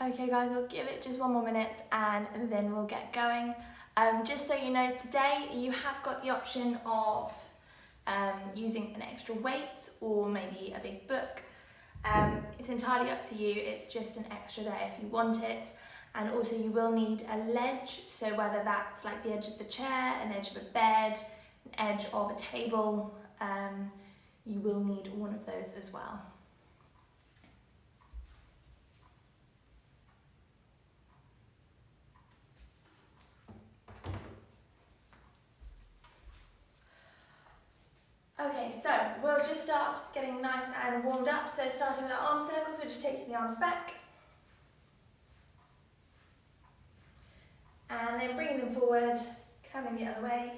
Okay guys, we'll give it just one more minute and then we'll get going. Just so you know, today you have got the option of using an extra weight or maybe a big book. It's entirely up to you, it's just an extra there if you want it. And also you will need a ledge, so whether that's like the edge of the chair, an edge of a bed, an edge of a table, you will need one of those as well. Okay, so we'll just start getting nice and warmed up. So starting with our arm circles, we're just taking the arms back. And then bringing them forward, coming the other way.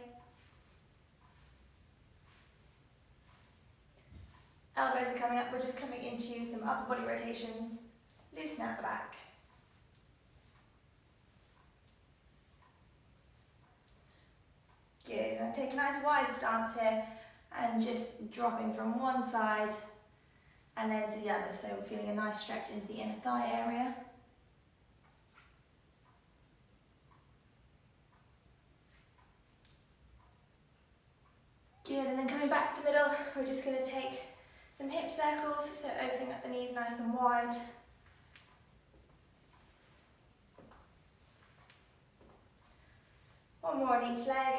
Elbows are coming up, we're just coming into some upper body rotations. Loosen out the back. Good, now take a nice wide stance here and just dropping from one side and then to the other. So we're feeling a nice stretch into the inner thigh area. Good, and then coming back to the middle, we're just going to take some hip circles, so opening up the knees nice and wide. One more on each leg.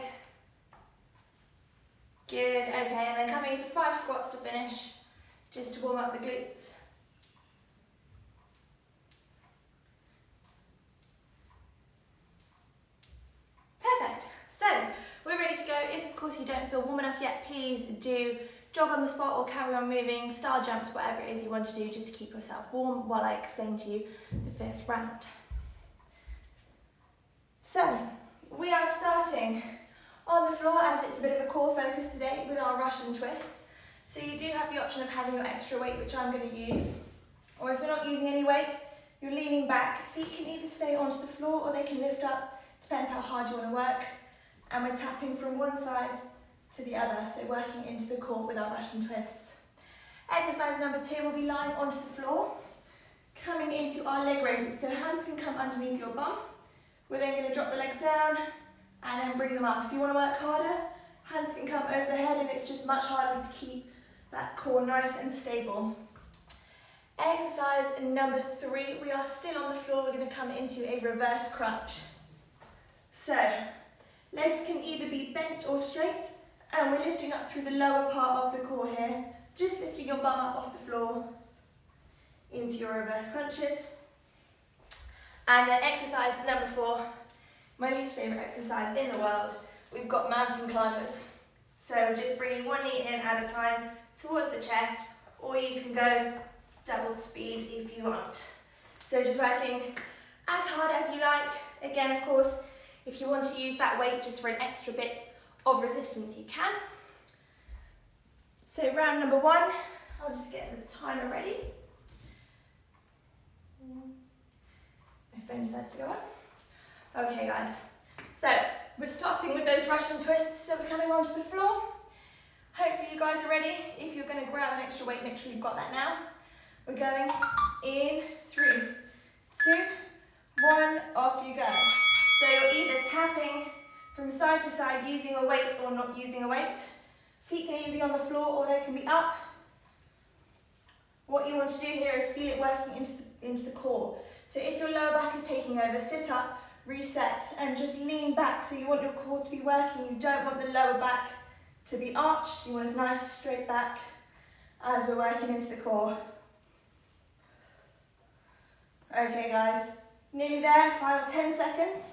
Good, okay, and then coming into 5 squats to finish, just to warm up the glutes. Perfect, so we're ready to go. If of course you don't feel warm enough yet, please do jog on the spot or carry on moving, star jumps, whatever it is you want to do just to keep yourself warm while I explain to you the first round. So, we are starting on the floor as it's a bit of a core focus today with our Russian twists. So you do have the option of having your extra weight, which I'm going to use. Or if you're not using any weight, you're leaning back. Feet can either stay onto the floor or they can lift up, depends how hard you want to work. And we're tapping from one side to the other, so working into the core with our Russian twists. Exercise number 2 will be lying onto the floor, coming into our leg raises. So hands can come underneath your bum. We're then going to drop the legs down and then bring them up. If you want to work harder, hands can come over the head and it's just much harder to keep that core nice and stable. Exercise number 3, we are still on the floor. We're going to come into a reverse crunch. So, legs can either be bent or straight, and we're lifting up through the lower part of the core here, just lifting your bum up off the floor into your reverse crunches. And then exercise number 4, my least favourite exercise in the world, we've got mountain climbers. So just bringing one knee in at a time towards the chest, or you can go double speed if you want. So just working as hard as you like. Again, of course, if you want to use that weight just for an extra bit of resistance, you can. So round number 1, I'll just get the timer ready. My phone decides to go on. Okay guys, so we're starting with those Russian twists, so we're coming onto the floor. Hopefully you guys are ready. If you're going to grab an extra weight, make sure you've got that now. We're going in 3, 2, 1, off you go. So you're either tapping from side to side using a weight or not using a weight. Feet can either be on the floor or they can be up. What you want to do here is feel it working into the core. So if your lower back is taking over, sit up, reset, and just lean back. So you want your core to be working. You don't want the lower back to be arched. You want a nice straight back as we're working into the core. Okay guys, nearly there, final 10 seconds.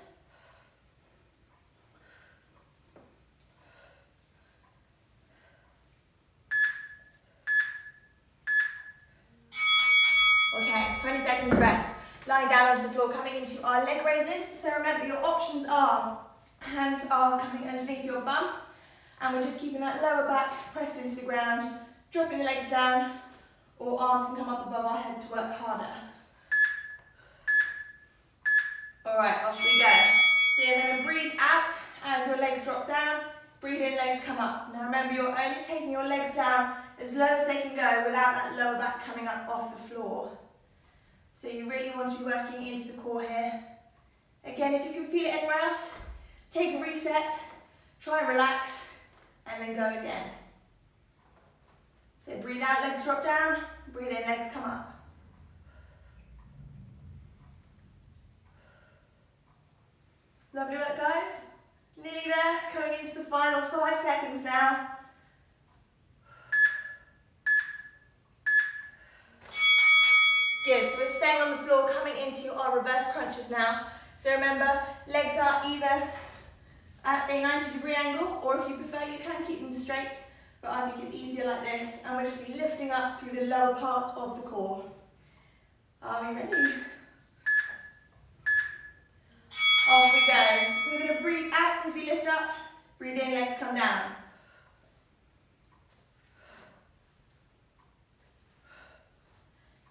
Okay, 20 seconds rest. Lying down onto the floor, coming into our leg raises. So remember, your options are, hands are coming underneath your bum, and we're just keeping that lower back pressed into the ground, dropping the legs down, or arms can come up above our head to work harder. All right, off we go. So you're going to breathe out as your legs drop down, breathe in, legs come up. Now remember, you're only taking your legs down as low as they can go without that lower back coming up off the floor. So So you really want to be working into the core here. Again, if you can feel it anywhere else, take a reset, try and relax, and then go again. So breathe out, legs drop down, breathe in, legs come up. Lovely work, guys. Nearly there, coming into the final 5 seconds now. Good, so we're staying on the floor, coming into our reverse crunches now. So remember, legs are either at a 90-degree angle, or if you prefer, you can keep them straight, but I think it's easier like this, and we'll just be lifting up through the lower part of the core. Are we ready? Off we go. So we're going to breathe out as we lift up, breathe in, legs come down.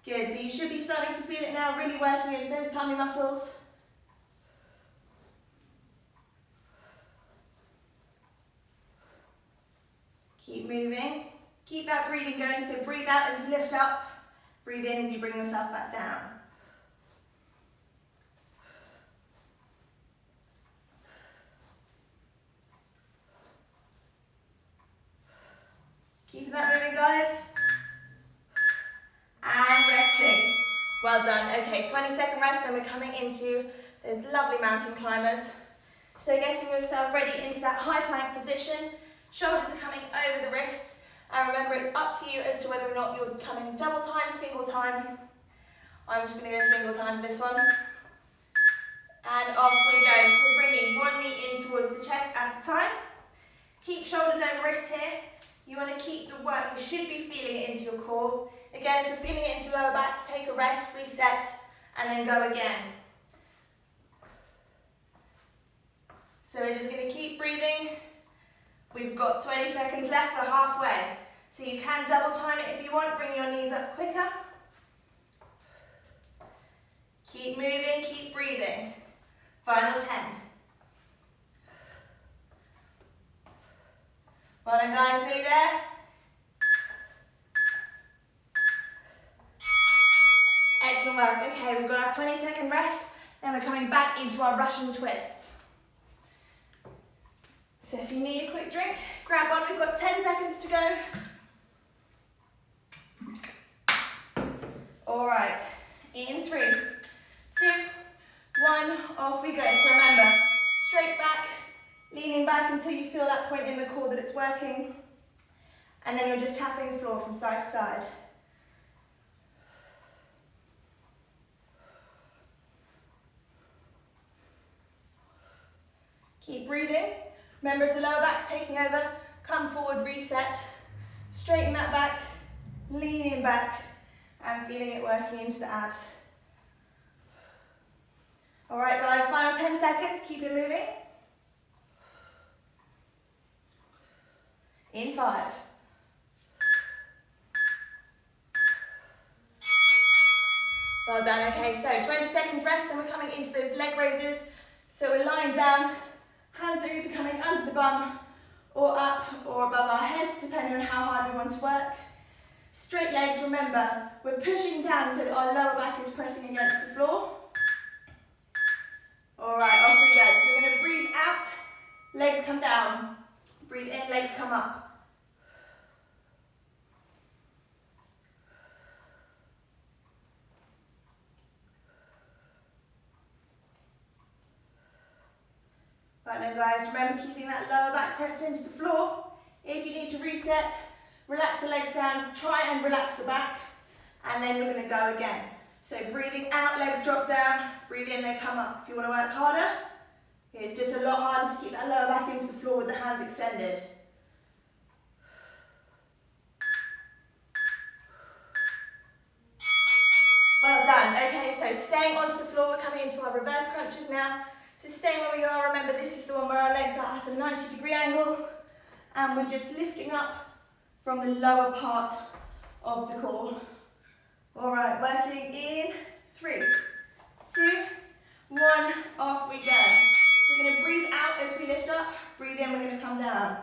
Good, so you should be starting to feel it now, really working into those tummy muscles. Keep moving, keep that breathing going, so breathe out as you lift up, breathe in as you bring yourself back down. Keep that moving, guys. And resting. Well done. Okay, 20-second rest, then we're coming into those lovely mountain climbers. So getting yourself ready into that high plank position. Shoulders are coming over the wrists. And remember, it's up to you as to whether or not you're coming double time, single time. I'm just going to go single time for this one. And off we go. So we're bringing one knee in towards the chest at a time. Keep shoulders over wrists here. You want to keep the work. You should be feeling it into your core. Again, if you're feeling it into the lower back, take a rest, reset, and then go again. So we're just going to keep breathing. We've got 20 seconds left, we're halfway. So you can double time it if you want, bring your knees up quicker. Keep moving, keep breathing. Final 10. Well done, guys, nearly there. Excellent work. Okay, we've got our 20-second rest, then we're coming back into our Russian twists. So if you need a quick drink, grab one. We've got 10 seconds to go. All right, in 3, 2, 1, off we go. So remember, straight back, leaning back until you feel that point in the core that it's working. And then you're just tapping the floor from side to side. Keep breathing. Remember, if the lower back's taking over, come forward, reset, straighten that back, leaning back, and feeling it working into the abs. All right, guys, final 10 seconds, keep it moving. In 5. Well done, okay, so 20 seconds rest, and we're coming into those leg raises. So we're lying down. Hands are either coming under the bum or up or above our heads, depending on how hard we want to work. Straight legs, remember, we're pushing down so that our lower back is pressing against the floor. All right, off we go. So we're going to breathe out, legs come down. Breathe in, legs come up. Right now, guys, remember keeping that lower back pressed into the floor. If you need to reset, relax the legs down, try and relax the back, and then you're going to go again. So breathing out, legs drop down, breathe in, they come up. If you want to work harder, it's just a lot harder to keep that lower back into the floor with the hands extended. Well done. Okay, so staying onto the floor, we're coming into our reverse crunches now. So staying where we are, remember this is the one where our legs are at a 90-degree angle, and we're just lifting up from the lower part of the core. All right, working in 3, 2, 1, off we go. So we're going to breathe out as we lift up, breathe in, we're going to come down.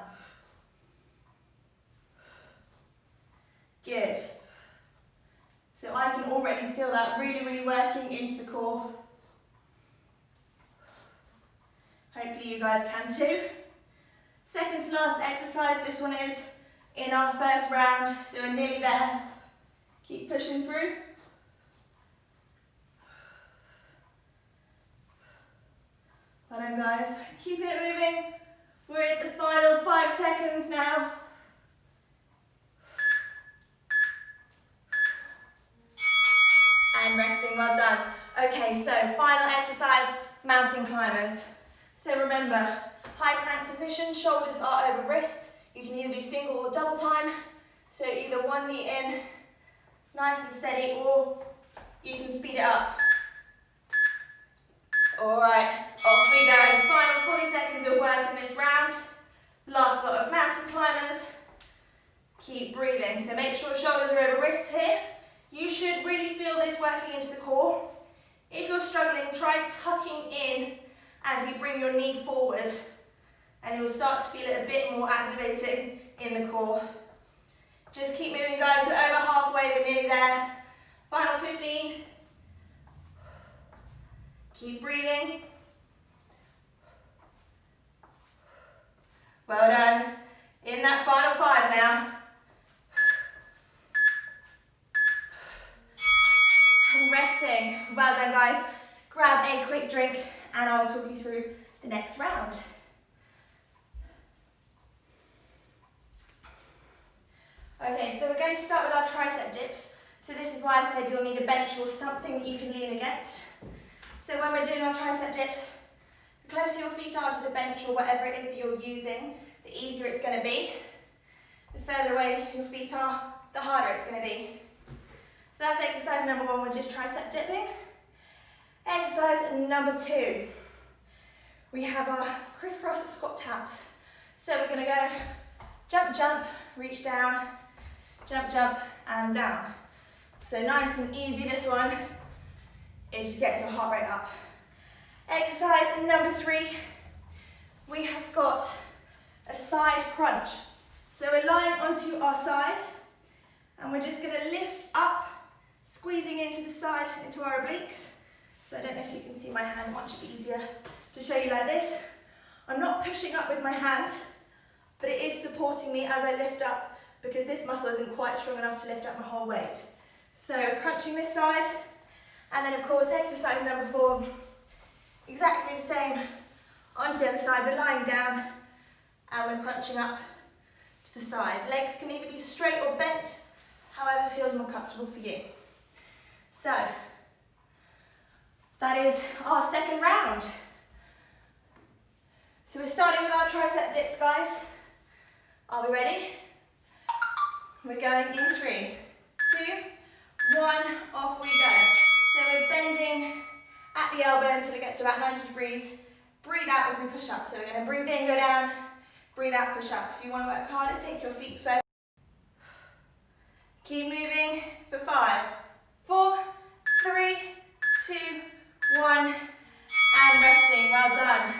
Good. So I can already feel feel that really, really working into the core. Hopefully you guys can too. Second to last exercise, this one is in our first round, so we're nearly there. Keep pushing through. Well done guys, keep it moving. We're at the final 5 seconds now. And resting, well done. Okay, so final exercise, mountain climbers. So remember, high plank position, shoulders are over wrists. You can either do single or double time. So either one knee in, nice and steady, or you can speed it up. All right, off we go. Final 40 seconds of work in this round. Last lot of mountain climbers. Keep breathing. So make sure shoulders are over wrists here. You should really feel this working into the core. If you're struggling, try tucking in as you bring your knee forward, and you'll start to feel it a bit more activating in the core. Just keep moving guys, we're over halfway, we're nearly there. Final 15. Keep breathing. Well done. In that final 5 now. And resting. Well done guys. Grab a quick drink and I'll talk you through the next round. Okay, so we're going to start with our tricep dips. So this is why I said you'll need a bench or something that you can lean against. So when we're doing our tricep dips, the closer your feet are to the bench or whatever it is that you're using, the easier it's going to be. The further away your feet are, the harder it's going to be. So that's exercise number 1, we're just tricep dipping. Exercise number 2, we have our crisscross squat taps. So we're going to go jump, jump, reach down, jump, jump, and down. So nice and easy this one. It just gets your heart rate up. Exercise number 3, we have got a side crunch. So we're lying onto our side, and we're just going to lift up, squeezing into the side, into our obliques. So I don't know if you can see my hand, much easier to show you like this. I'm not pushing up with my hand, but it is supporting me as I lift up because this muscle isn't quite strong enough to lift up my whole weight. So crunching this side, and then of course exercise number 4, exactly the same onto the other side. We're lying down and we're crunching up to the side. Legs can either be straight or bent, however feels more comfortable for you. So that is our second round. So we're starting with our tricep dips, guys. Are we ready? We're going in 3, 2, 1, off we go. So we're bending at the elbow until it gets to about 90 degrees. Breathe out as we push up. So we're going to breathe in, go down, breathe out, push up. If you want to work harder, take your feet first. Keep moving for 5, 4, 3, 2, 1, and resting. Well done.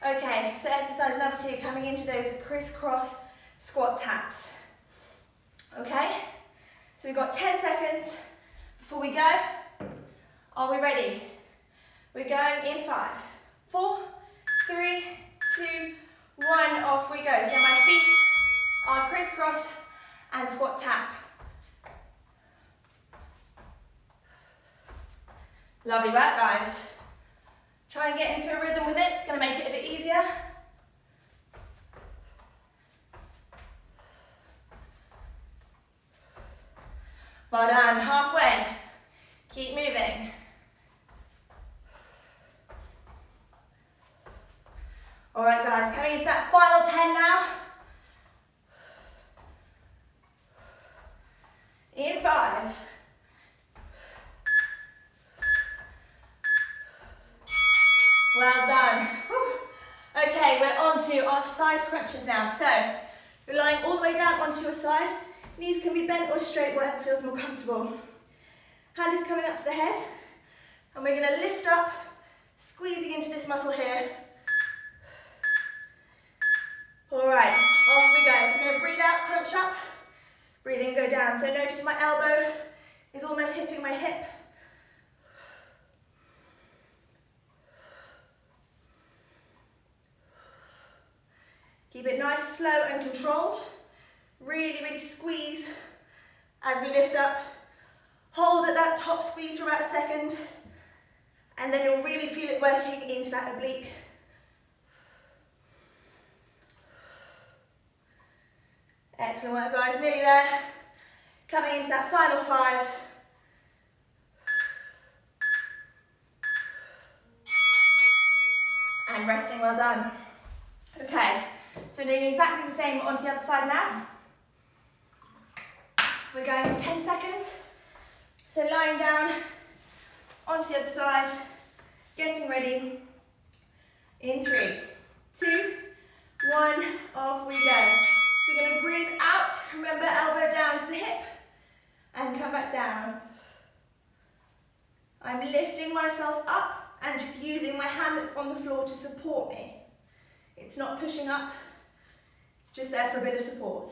Okay, so exercise number 2, coming into those crisscross squat taps. Okay, so we've got 10 seconds before we go. Are we ready? We're going in 5, 4, 3, 2, 1, off we go. So my feet are crisscross and squat tap. Lovely work, guys. Try and get into a rhythm with it, it's going to make it a bit easier. Well done, halfway. Keep moving. All right, guys, coming into that final 10 now. In 5. Well done. Whew. Okay, we're on to our side crunches now. So, you're lying all the way down onto your side. Knees can be bent or straight, whatever feels more comfortable. Hand is coming up to the head. And we're going to lift up, squeezing into this muscle here. All right, off we go. So we're going to breathe out, crunch up. Breathe in, go down. So notice my elbow is almost hitting my hip. Keep it nice, slow and controlled. Really, really squeeze as we lift up. Hold at that top squeeze for about a second, and then you'll really feel it working into that oblique. Excellent work, guys, nearly there. Coming into that final 5. And resting, well done. Okay, so doing exactly the same onto the other side now. We're going in 10 seconds. So lying down onto the other side, getting ready. In 3, 2, 1, off we go. So we're going to breathe out, remember elbow down to the hip, and come back down. I'm lifting myself up and just using my hand that's on the floor to support me. It's not pushing up, it's just there for a bit of support.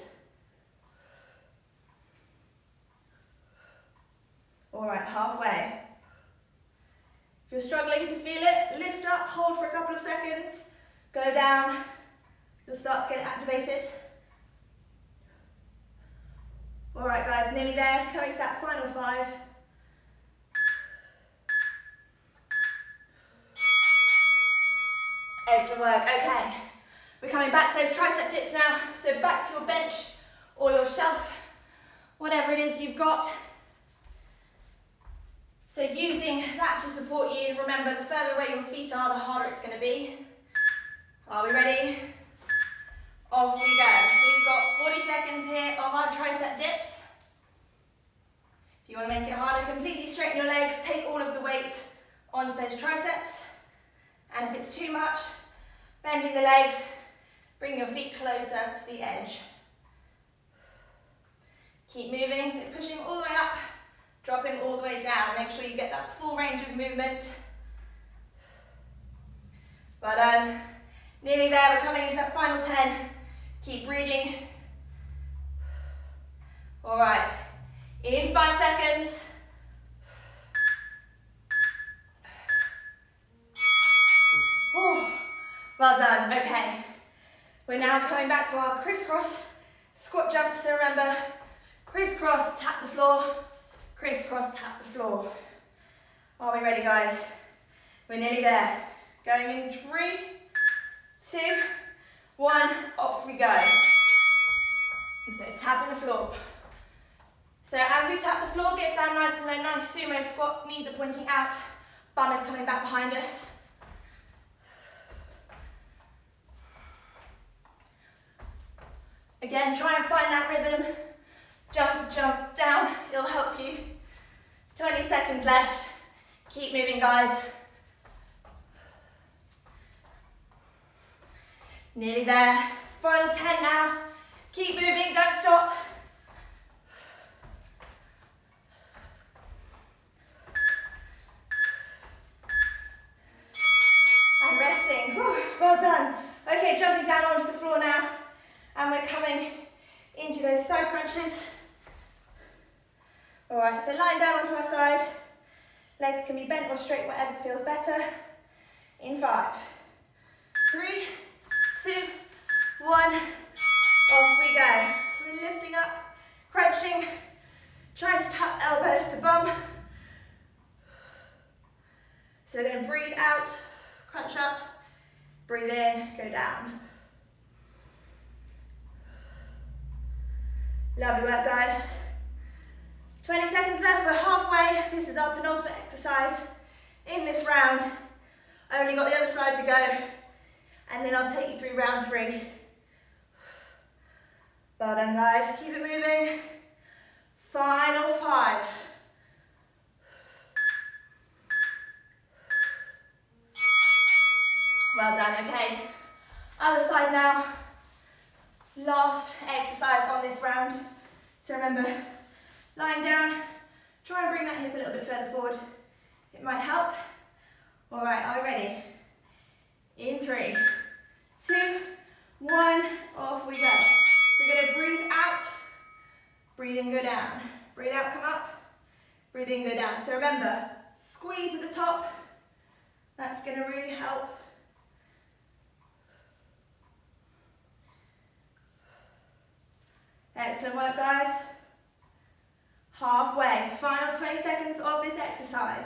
All right, halfway. If you're struggling to feel it, lift up, hold for a couple of seconds, go down, you'll start to get activated. All right, guys, nearly there, coming to that final 5. Excellent work, okay. We're coming back to those tricep dips now, so back to your bench or your shelf, whatever it is you've got. So using that to support you, remember the further away your feet are, the harder it's going to be. Are we ready? Off we go. So we've got 40 seconds here of our tricep dips. If you want to make it harder, completely straighten your legs, take all of the weight onto those triceps. And if it's too much, bending the legs, bring your feet closer to the edge. Keep moving, so pushing all the way up, dropping all the way down. Make sure you get that full range of movement. Well done. Nearly there, we're coming into that final 10. Keep breathing. All right, in 5 seconds. Oh, well done, okay. We're now coming back to our crisscross squat jump. So remember, crisscross, tap the floor, crisscross, tap the floor. Are we ready, guys? We're nearly there. Going in 3, 2, 1, off we go. So tapping the floor. So as we tap the floor, get down nice and low, nice sumo squat, knees are pointing out, bum is coming back behind us. Again, try and find that rhythm. Jump, jump, down, it'll help you. 20 seconds left. Keep moving, guys. Nearly there. Final 10 now. Keep moving, don't stop. And resting. Whew, well done. Okay, jumping down onto the floor now. And we're coming into those side crunches. All right, so lying down onto our side. Legs can be bent or straight, whatever feels better. In 5, 3, 2, 1, off we go. So we're lifting up, crunching, trying to tap elbow to bum. So we're going to breathe out, crunch up, breathe in, go down. Lovely work, guys. 20 seconds left, we're halfway. This is our penultimate exercise in this round. I only got the other side to go, and then I'll take you through round 3. Well done, guys, keep it moving. Final 5. Well done, okay. Other side now. Last exercise on this round. So remember, lying down, try and bring that hip a little bit further forward. It might help. All right, are we ready? In 3, 2, 1, off we go. So we're gonna breathe out, breathe in, go down. Breathe out, come up, So remember, squeeze at the top. That's going to really help. Excellent work, guys. Halfway, final 20 seconds of this exercise.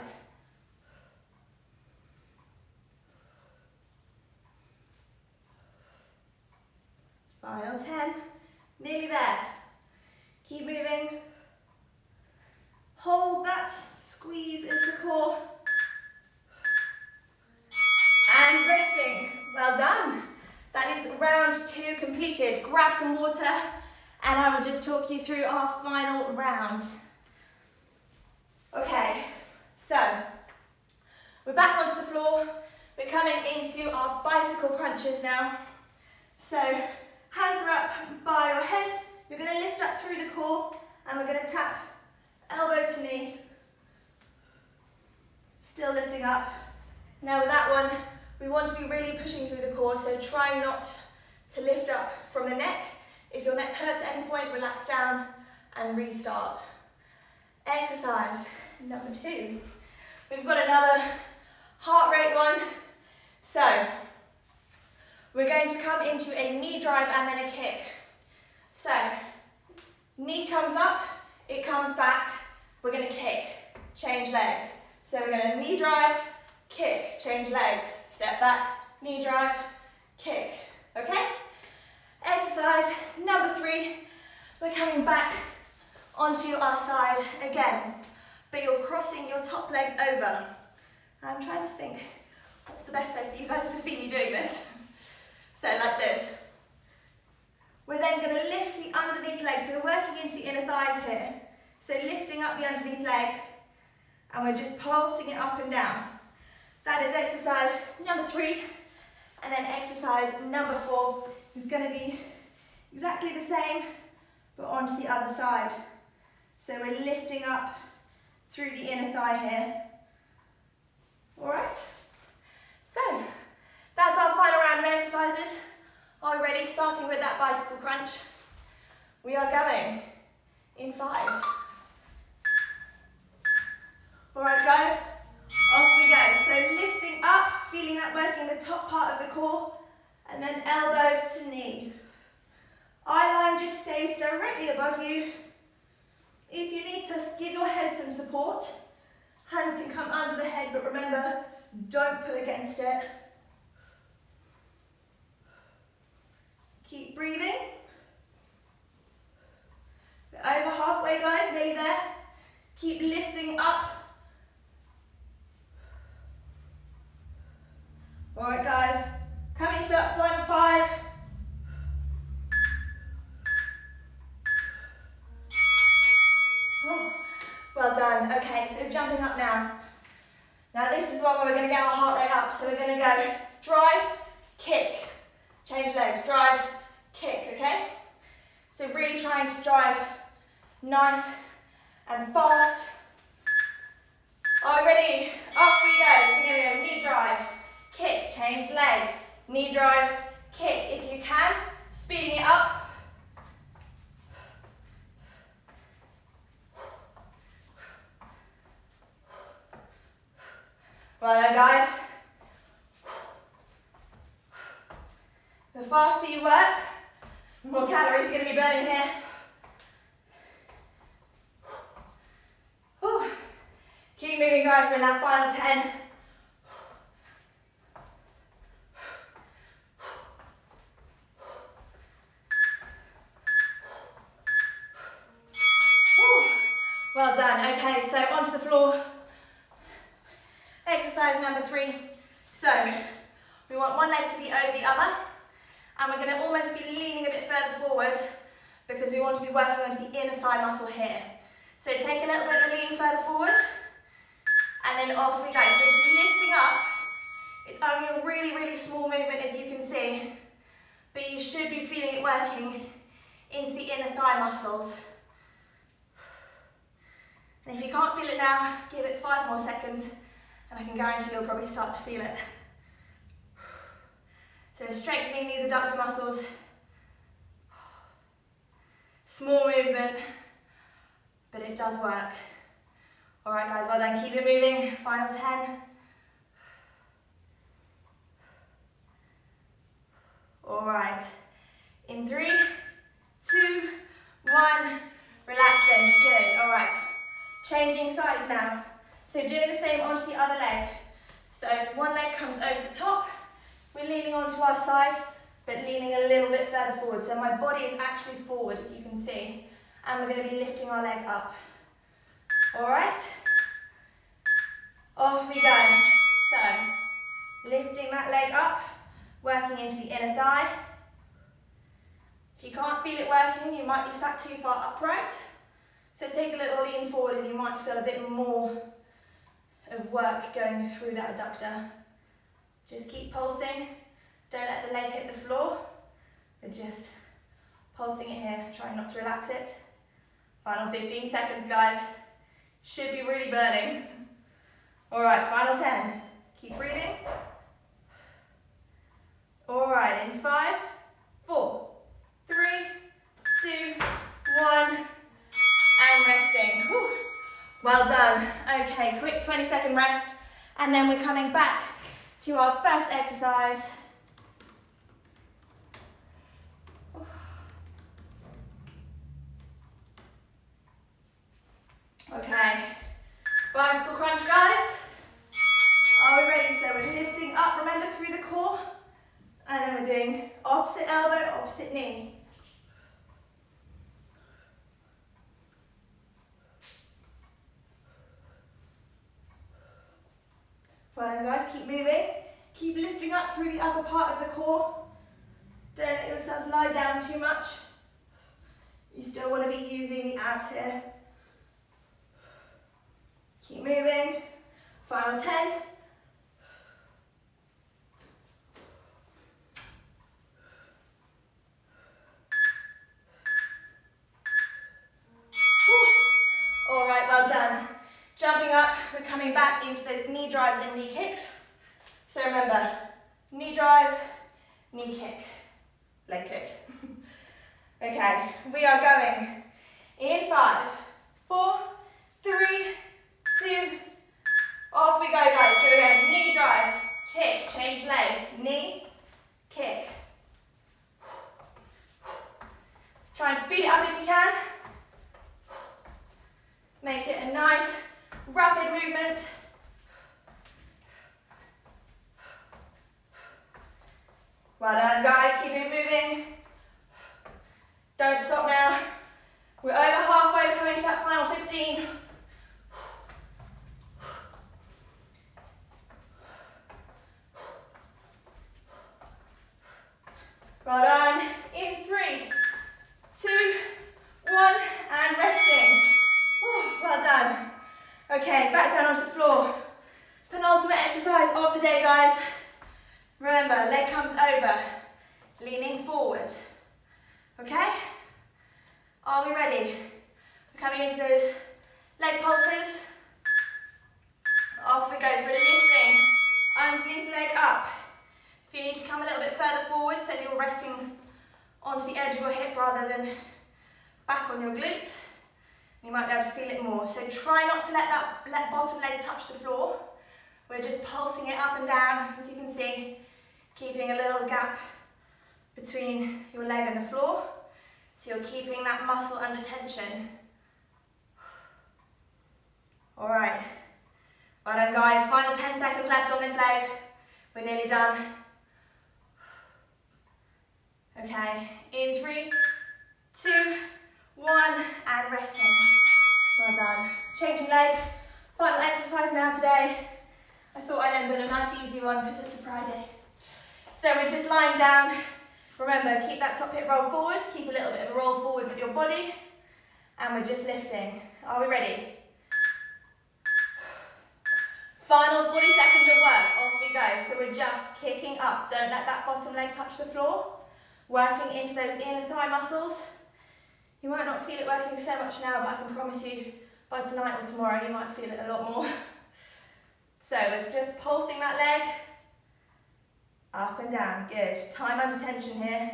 Final 10, nearly there. Keep moving. Hold that, squeeze into the core. And resting, well done. That is round 2 completed. Grab some water and I will just talk you through our final round. Okay, so we're back onto the floor. We're coming into our bicycle crunches now. So hands are up by your head. You're going to lift up through the core and we're going to tap elbow to knee. Still lifting up. Now with that one, we want to be really pushing through the core, so try not to lift up from the neck. If your neck hurts at any point, relax down and restart. Exercise number 2. We've got another heart rate one. So we're going to come into a knee drive and then a kick. So knee comes up, it comes back, we're going to kick, change legs. So we're going to knee drive, kick, change legs, step back, knee drive, kick, okay? Exercise number 3, we're coming back onto our side again, but you're crossing your top leg over. I'm trying to think what's the best way for you guys to see me doing this. So like this. We're then going to lift the underneath leg, so we're working into the inner thighs here. So lifting up the underneath leg, and we're just pulsing it up and down. That is exercise number 3, and then exercise number 4 is going to be exactly the same, but onto the other side. So we're lifting up through the inner thigh here. All right? So, that's our final round of exercises. Are we ready? Starting with that bicycle crunch. We are going in 5. All right, guys, off we go. So lifting up, feeling that working the top part of the core, and then elbow to knee. Eye line just stays directly above you. If you need to give your head some support, hands can come under the head, but remember, don't pull against it. Keep breathing. We're over halfway, guys, nearly there. Keep lifting up. All right, guys, coming to that final 5. Oh, well done. Okay, so jumping up now. Now this is one where we're going to get our heart rate up. So we're going to go drive, kick, change legs, drive, kick, okay? So really trying to drive nice and fast. Are we ready? Up we go. So we're going to go knee drive, kick, change legs, knee drive, kick. If you can, speeding it up. Well done, guys. The faster you work, the more calories are going to be burning here. Whew. Keep moving, guys, for that final 10. Whew. Well done. Okay, so onto the floor. Exercise number 3. So we want one leg to be over the other, and we're going to almost be leaning a bit further forward because we want to be working onto the inner thigh muscle here. So take a little bit of a lean further forward, and then off we go. So just lifting up. It's only a really, really small movement, as you can see, but you should be feeling it working into the inner thigh muscles. And if you can't feel it now, give it 5 more seconds. And I can guarantee you'll probably start to feel it. So strengthening these adductor muscles. Small movement, but it does work. All right, guys, well done. Keep it moving. Final 10. All right. In 3, 2, 1. Relaxing. Good. All right. Changing sides now. So doing the same onto the other leg. So one leg comes over the top. We're leaning onto our side, but leaning a little bit further forward. So my body is actually forward, as you can see. And we're going to be lifting our leg up. All right. Off we go. So lifting that leg up, working into the inner thigh. If you can't feel it working, you might be sat too far upright. So take a little lean forward and you might feel a bit more of work going through that adductor. Just keep pulsing. Don't let the leg hit the floor. We're just pulsing it here, trying not to relax it. Final 15 seconds, guys. Should be really burning. All right, final 10. Keep breathing. All right, in 5, 4, 3, 2, 1, and resting. Whew. Well done. Okay, quick 20-second rest, and then we're coming back to our first exercise. Okay, bicycle crunch, guys. Are we ready? So we're lifting up, remember, through the core, and then we're doing opposite elbow, opposite knee. Well done, guys, keep moving. Keep lifting up through the upper part of the core. Don't let yourself lie down too much. You still want to be using the abs here. Keep moving. Final 10. All right, well done. Jumping up, we're coming back into those knee drives and knee kicks. So remember, knee drive, knee kick, leg kick. Okay, we are going in 5, 4, 3, 2, off we go, guys. So we're going knee drive, kick, change legs, knee, kick. Try and speed it up if you can. Make it a nice, rapid movement. Well done, guys. Keep it moving. Don't stop now. We're over halfway. We're coming to that final 15. Well done. In 3, 2, 1, and resting. Well done. Okay, back down onto the floor. Penultimate exercise of the day, guys. Remember, leg comes over, leaning forward. Okay? Are we ready? We're coming into those leg pulses. Off we go. So we're lifting underneath leg up. If you need to come a little bit further forward so you're resting onto the edge of your hip rather than back on your glutes, you might be able to feel it more. So try not to let that bottom leg touch the floor. We're just pulsing it up and down, as you can see, keeping a little gap between your leg and the floor. So you're keeping that muscle under tension. All right. Well done, guys. Final 10 seconds left on this leg. We're nearly done. Okay, in 3, 2, 1, and resting. Well done. Changing legs. Final exercise now today. I thought I'd end on a nice easy one because it's a Friday. So we're just lying down. Remember, keep that top hip roll forward. Keep a little bit of a roll forward with your body. And we're just lifting. Are we ready? Final 40 seconds of work. Off we go. So we're just kicking up. Don't let that bottom leg touch the floor. Working into those inner thigh muscles. You might not feel it working so much now, but I can promise you by tonight or tomorrow you might feel it a lot more. So we're just pulsing that leg up and down. Good. Time under tension here.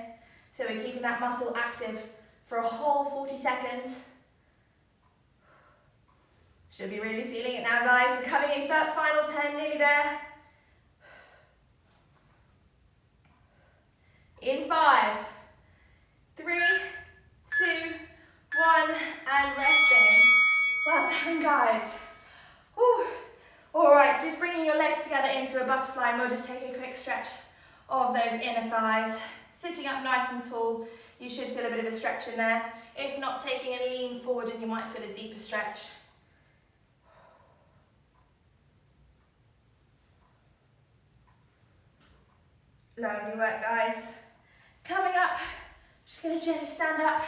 So we're keeping that muscle active for a whole 40 seconds. Should be really feeling it now, guys. We're coming into that final 10, nearly there. In 5, 3, 2, 1, and resting. Well done, guys. Whew. All right, just bringing your legs together into a butterfly, and we'll just take a quick stretch of those inner thighs. Sitting up nice and tall, you should feel a bit of a stretch in there. If not, taking a lean forward and you might feel a deeper stretch. Lovely work, guys. Coming up, just going to gently stand up,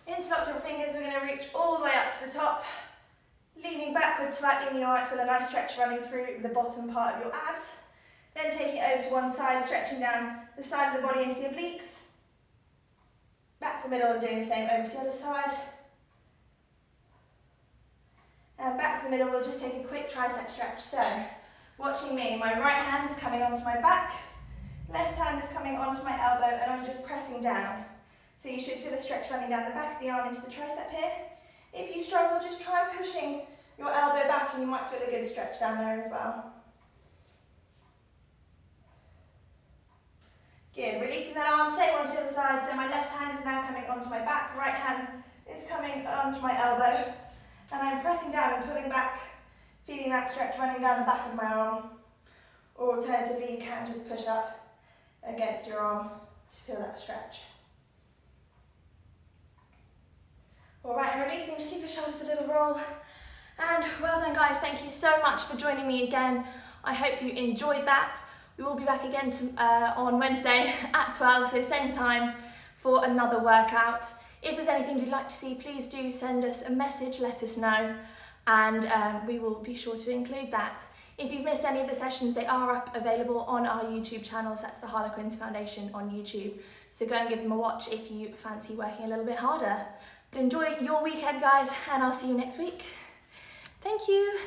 interlock your fingers. We're going to reach all the way up to the top, leaning backwards slightly, and you might feel a nice stretch running through the bottom part of your abs. Then taking it over to one side, stretching down the side of the body into the obliques. Back to the middle and doing the same over to the other side. And back to the middle, we'll just take a quick tricep stretch. So, watching me, my right hand is coming onto my back, left hand is coming onto my elbow, and I'm just pressing down. So you should feel a stretch running down the back of the arm into the tricep here. If you struggle, just try pushing your elbow back and you might feel a good stretch down there as well. Good, releasing that arm, same one to the other side. So my left hand is now coming onto my back, right hand is coming onto my elbow, and I'm pressing down and pulling back, feeling that stretch running down the back of my arm. Or alternatively, you can just push up against your arm to feel that stretch. All right, and releasing, just keep your shoulders a little roll. And well done, guys. Thank you so much for joining me again. I hope you enjoyed that. We will be back again on Wednesday at 12, so same time for another workout. If there's anything you'd like to see, please do send us a message, let us know, and we will be sure to include that. If you've missed any of the sessions, they are up available on our YouTube channels. That's the Harlequins Foundation on YouTube. So go and give them a watch if you fancy working a little bit harder. But enjoy your weekend, guys, and I'll see you next week. Thank you.